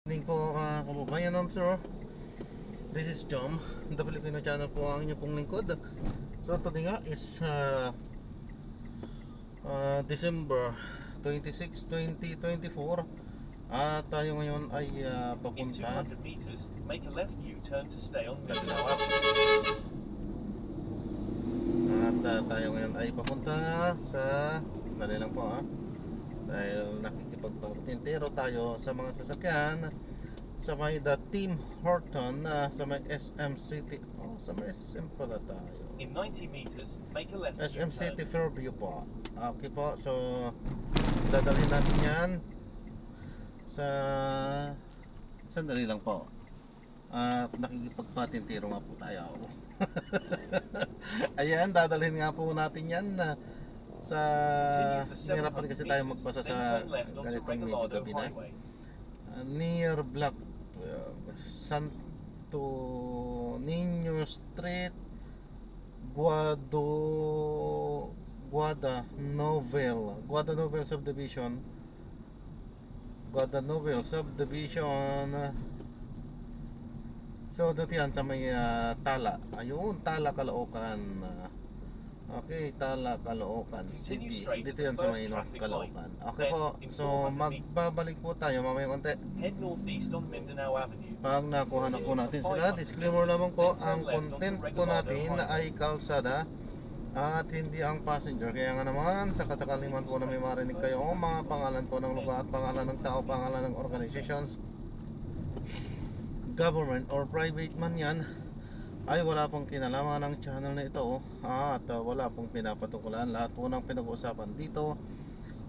Hindi po kababayan ng sir. This is Jom, the Filipino channel po ang inyo pong lingkod. So today nga is December 26, 2024. At tayo ngayon ay In papunta 200 meters, make a left U-turn to stay on Mindanao Avenue. At tayo ngayon ay papunta sa dali lang po dahil nakikipagpapatintero tayo sa mga sasakyan sa may The Tim Horton sa may SM City. Sa may SM pala tayo. In 90 meters, make a left SM U-turn. City Fairview po. Okay po, so dadalhin natin yan sa sandali lang po. At nakikipagpatintero nga po tayo. Ayan, dadalhin nga po natin yan sa nahirapan kasi tayo magbasa sa ganitong medyo gabi na near Black Santo Niño Street, Guada Novel Subdivision. So dito yan sa may Tala. Ayun, Tala, Caloocan. Okay, Tala, Caloocan City. Dito yan sa may North Caloocan. Okay po, so magbabalik po tayo mamaya konti. Head northeast on Mindanao Avenue. Pag nakuha na po natin sila, disclaimer naman po, ang content po natin ay kalsada at hindi ang passenger. Kaya nga naman, sa kasakaling man po na may marinig kayo mga pangalan po ng lugar, pangalan ng tao, pangalan ng organizations, government or private man yan, ay wala pong kinalaman ng channel na ito at wala pong pinapatukulan. Lahat po ng pinag-uusapan dito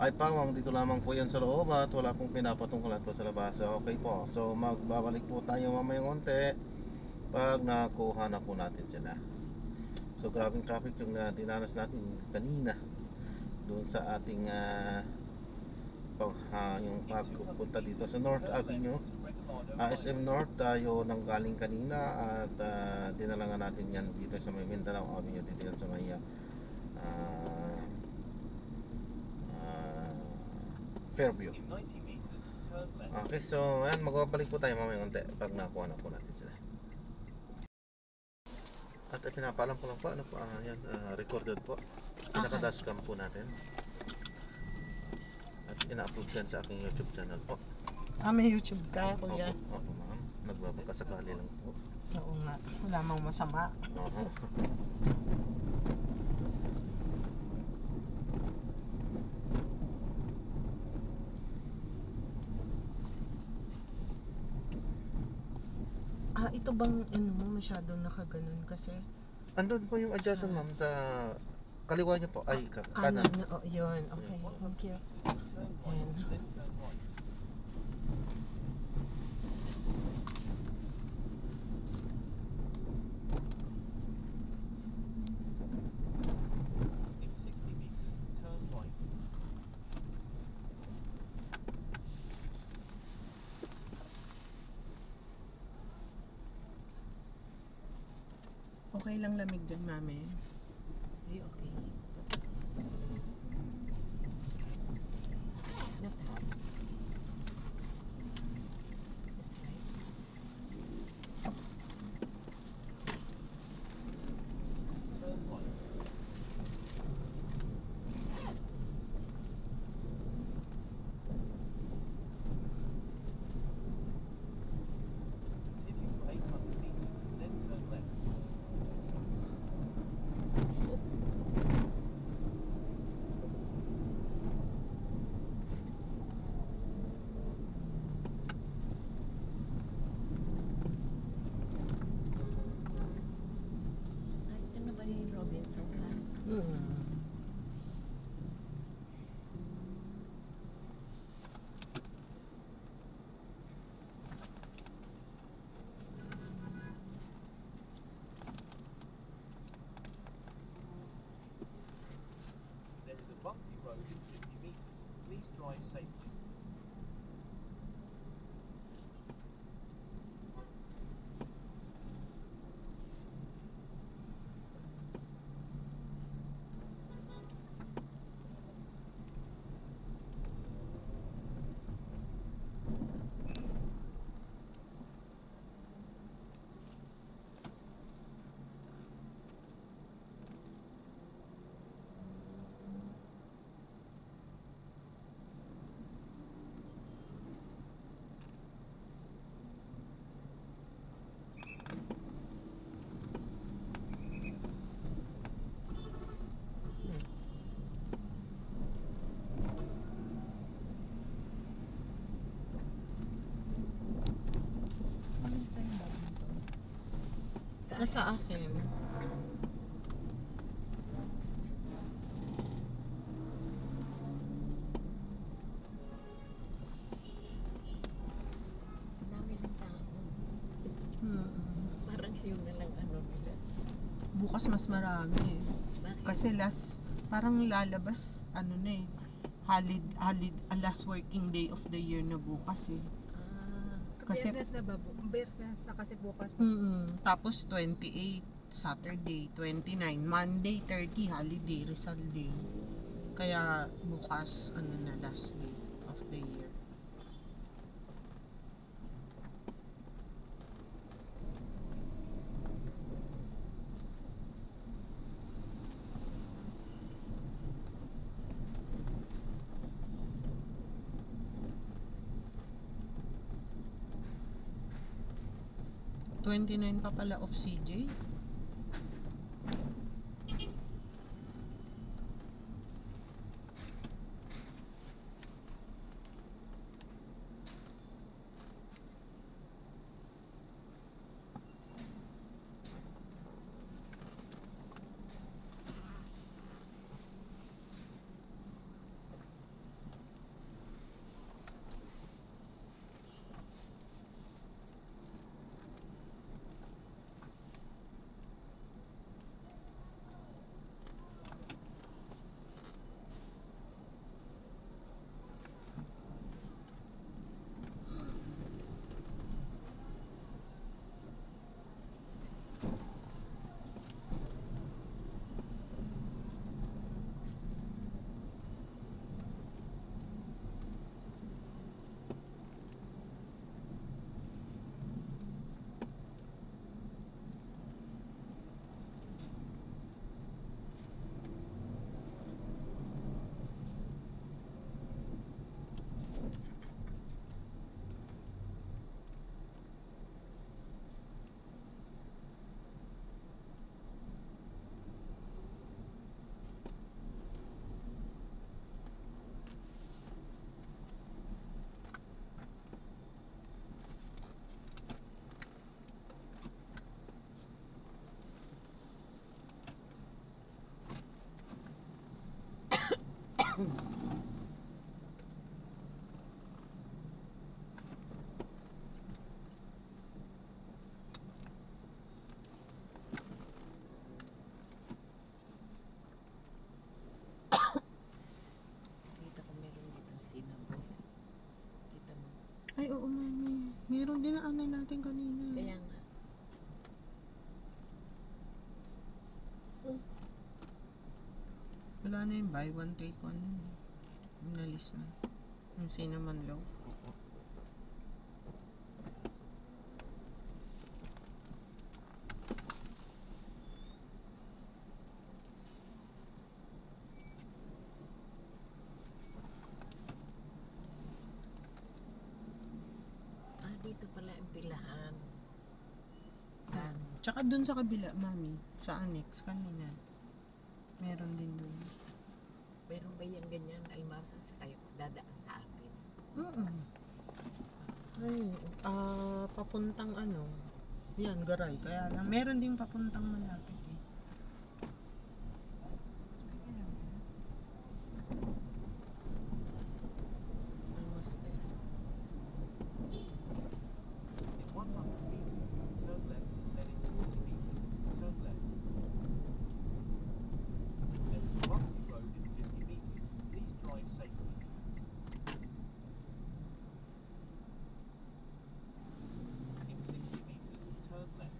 ay pawang dito lamang po yan sa loob at wala pong pinapatungkulan po sa labas. Okay po, so magbabalik po tayo mamaya konti pag nakuha na po natin sila. So grabing traffic yung dinanas natin kanina doon sa ating yung pagpunta dito sa North Avenue, SM North. Tayo nang galing kanina at dinala nga natin yan dito sa may Mindanao Avenue, dito yan sa may Fairview. Okay, so ayan, magbabalik po tayo mamaya konti pag nakuha na po natin sila. At pinapaalam ko lang po, yan, recorded po. Pinaka-dashcam po natin. At ina-upload yan sa aking YouTube channel po. May YouTube ka, kuya? Opo ma'am, nagbabagkasakali lang po. Oo nga, wala mang masama. Oo. Ito bang masyadong nakaganon kasi? Andun po yung adjacent ma'am sa kaliwa niyo po, ay Kanan kanan. na, yun. Okay, thank you. Ayan. In 60 meters, turn right. Okay lang lamig dun, mami. Okay. It's not hot. Just right. Turn right. Continue for 800 meters, then turn left. Ito na ba yung Robinson Club? There is a bumpy road in 50 meters. Please drive safely. Nasa akin. Ang dami ng tao. Hmm. Parang yun na lang ano nila. Bukas mas marami eh. Bakit? Kasi parang lalabas, ano na eh. Last working day of the year na bukas eh. Kasi- Biyernes na ba? Biyernes na kasi bukas. Tapos 28, Saturday, 29, Monday, 30, holiday, Rizal Day. Kaya bukas, ano na, last day of the year. $29 pa pala of CJ. Kita ko meron dito cinnamon. Kita mo. Ay, oo, mami. Meron din na ano natin kanina. Kaya nga. Wala na yung buy one take one. Inalis na. Yung cinnamon loaf. Dito pala ang pilahan. Tsaka dun sa kabila, mami. Sa annex, kanina. Meron din dun. Meron ba yung ganyan almasa sa kayo? Dadaan sa akin. Ay, papuntang ano. Yan, Garay. Kaya lang, meron din papuntang malapit eh. Almost there. In 100 meters, turn left, then in 40 meters, turn left. There is a bumpy road in 50 meters. Please drive safely. In 60 meters, turn left.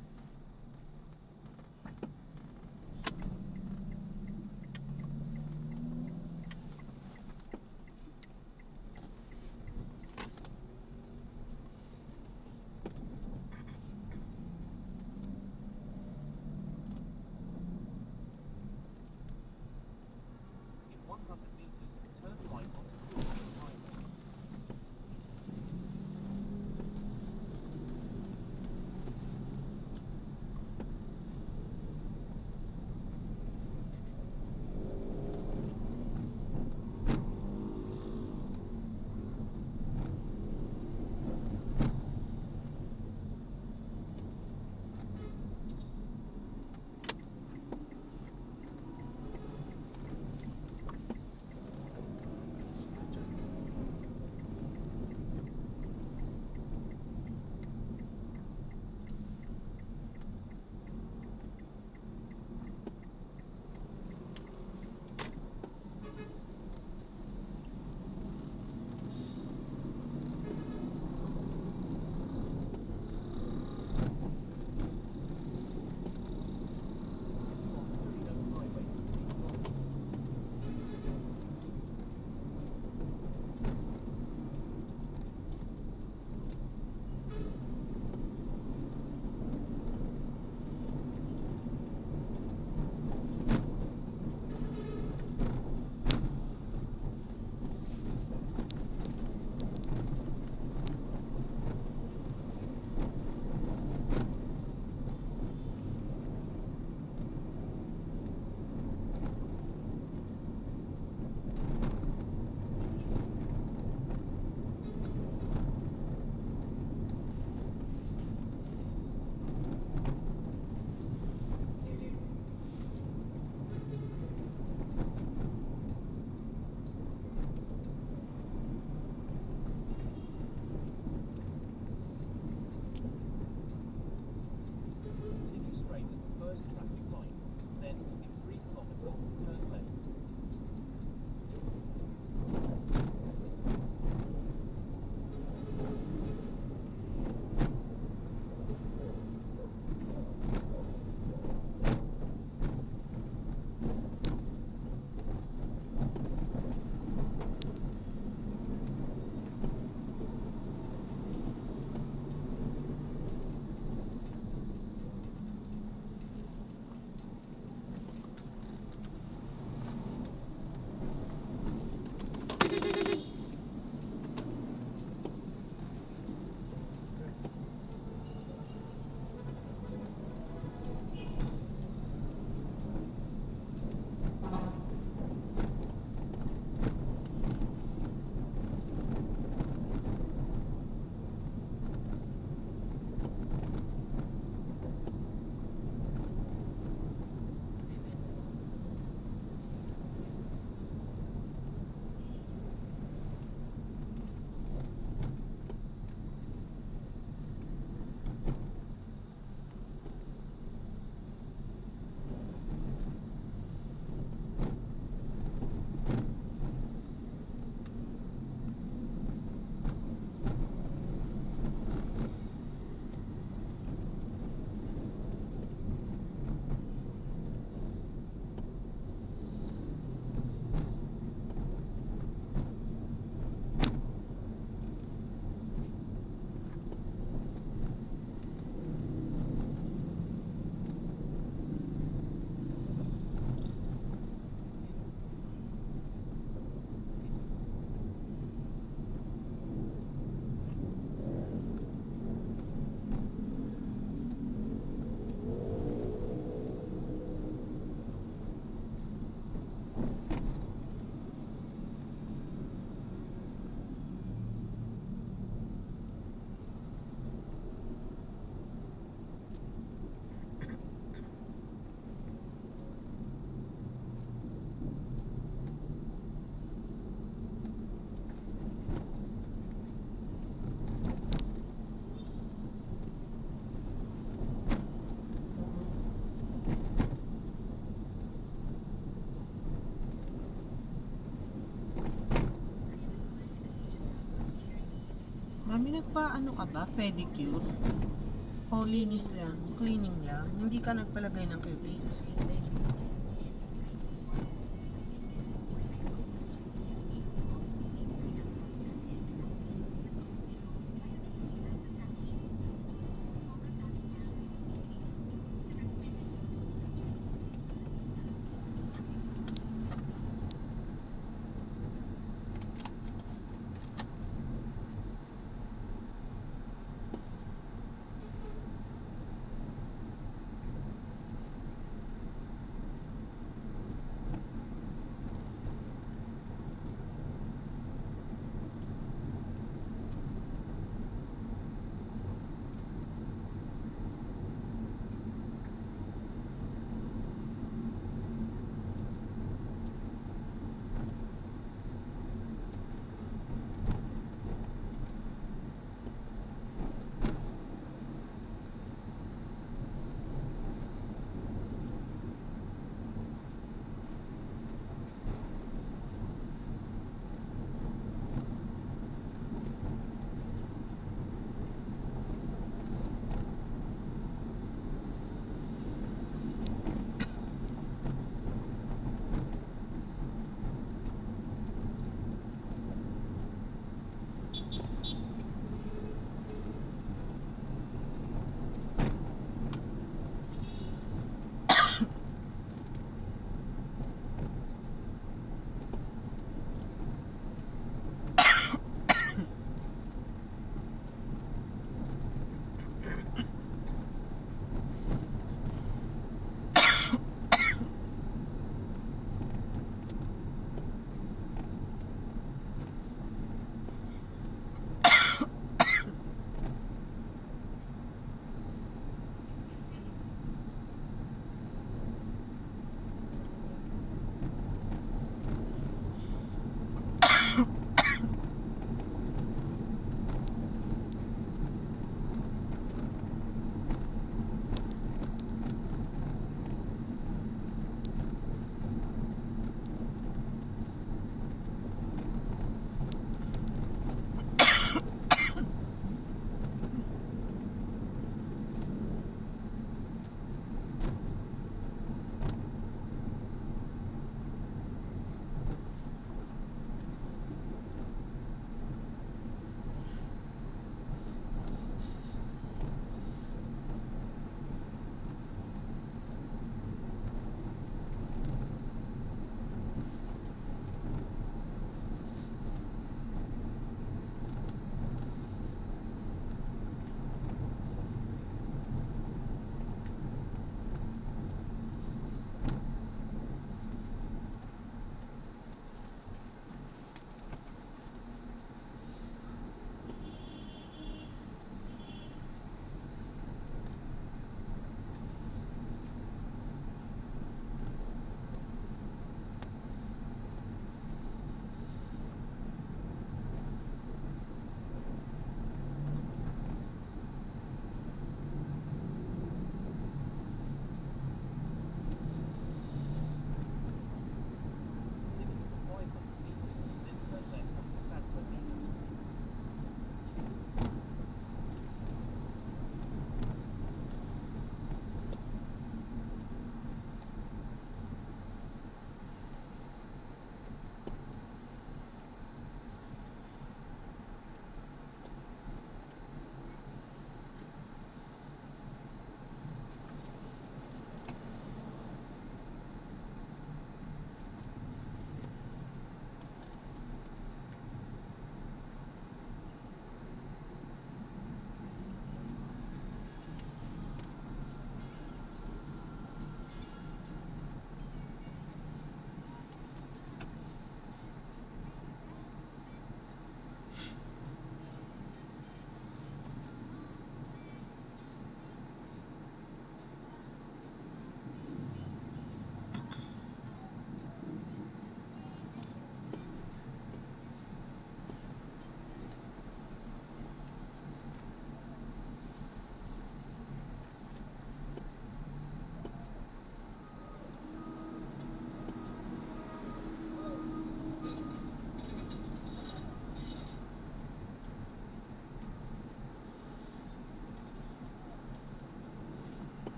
Nagpa-ano ka ba? Pedicure? O linis lang? Cleaning lang? Hindi ka nagpalagay ng cubics? Hindi.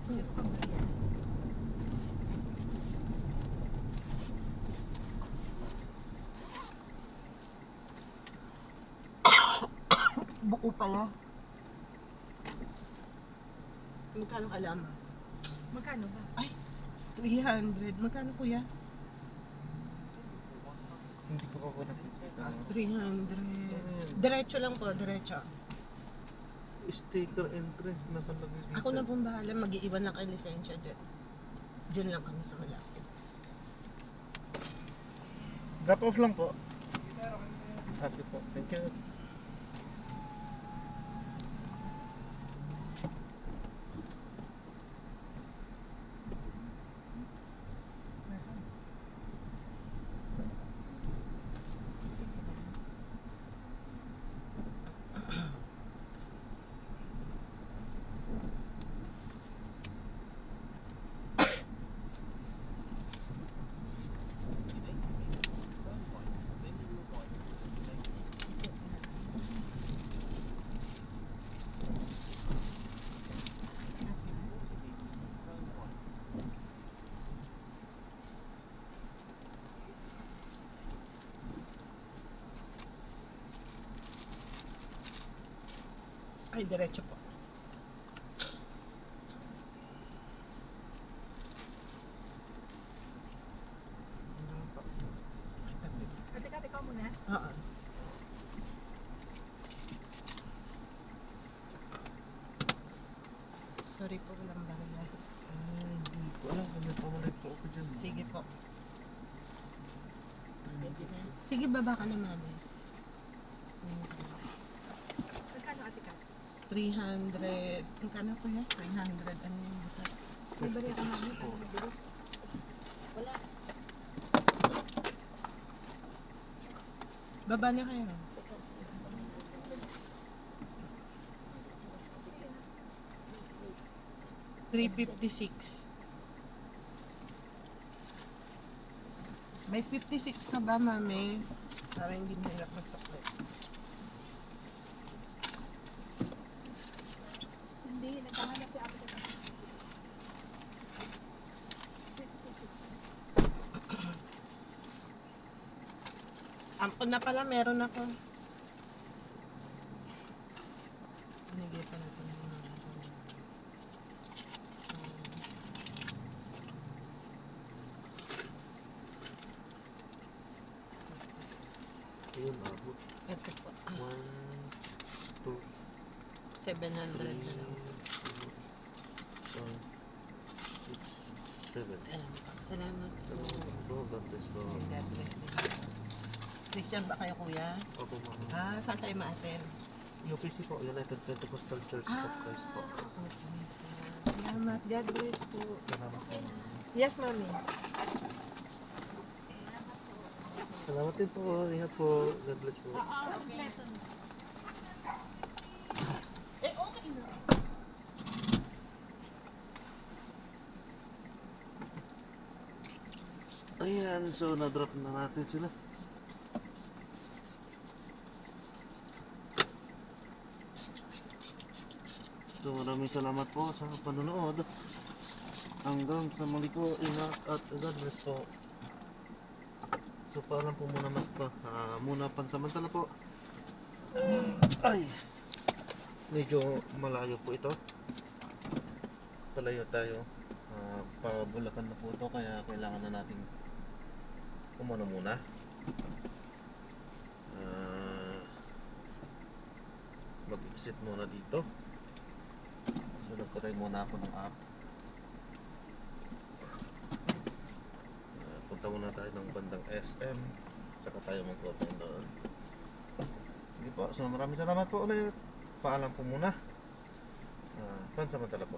Meron kang barya. Buko pala. Magkano kalama? Magkano ba? 300. Magkano kuya? Hindi ko pa po nakikita. 300. Diretso lang po, diretso. Sticker entry nakalagay dito. Ako na pong bahala, mag-iiwan lang kayo lisensya dyan. Diyan lang kami sa malapit. Drop off lang po. Happy po. Thank you. In 80 meters, turn right, then you will arrive at the destination. In 40 meters, turn right. Ay, diretso po. Ano po? Kitabi. Ate, muna. Oo. Sorry po, walang barya. Hindi ko alam kung may pamalit po ako dyan. Sige po. Sige, baba ka na, mami. Magkano ate ka? 300. Magkano kuya? 300. Ano yung buta? May barya ka namin. Po. Wala. Baba na kayo. Ikaw. 356. May 56 ka ba, mami? Para hindi mahirap magsaklit. Hindi, nagkahanap si ate ka. 56. Ampon na pala, meron ako. Binigay pa natin ng mga Ayun, abot. ito po. 1, 2, 700 3, na lang. 4, 5, 6, 7. Alam po. Salamat po. God bless po. God bless din. Christian ba kayo, kuya? Opo, ma'am. Saan kayo ma-attend? UPC po, United Pentecostal Church of Christ po. Okay po. Salamat. God bless po. Salamat po. Yes, mami. Salamat din po. Ingat po. God bless po. Kompleto na. Okay na. Ayan, so na-drop na natin sila. So maraming salamat po sa panonood. Hanggang sa muli po, ingat at God bless po. So parang po muna pansamantala po. Ay, medyo malayo po ito. Palayo tayo. Pabulakan na po ito, kaya kailangan na nating umano muna. Mag-exit muna dito. So nagtry muna ako ng app. Punta muna tayo ng bandang SM, saka tayo mag-open doon. Sige po, so maraming salamat po ulit. Paalam po muna. Pansamantala po.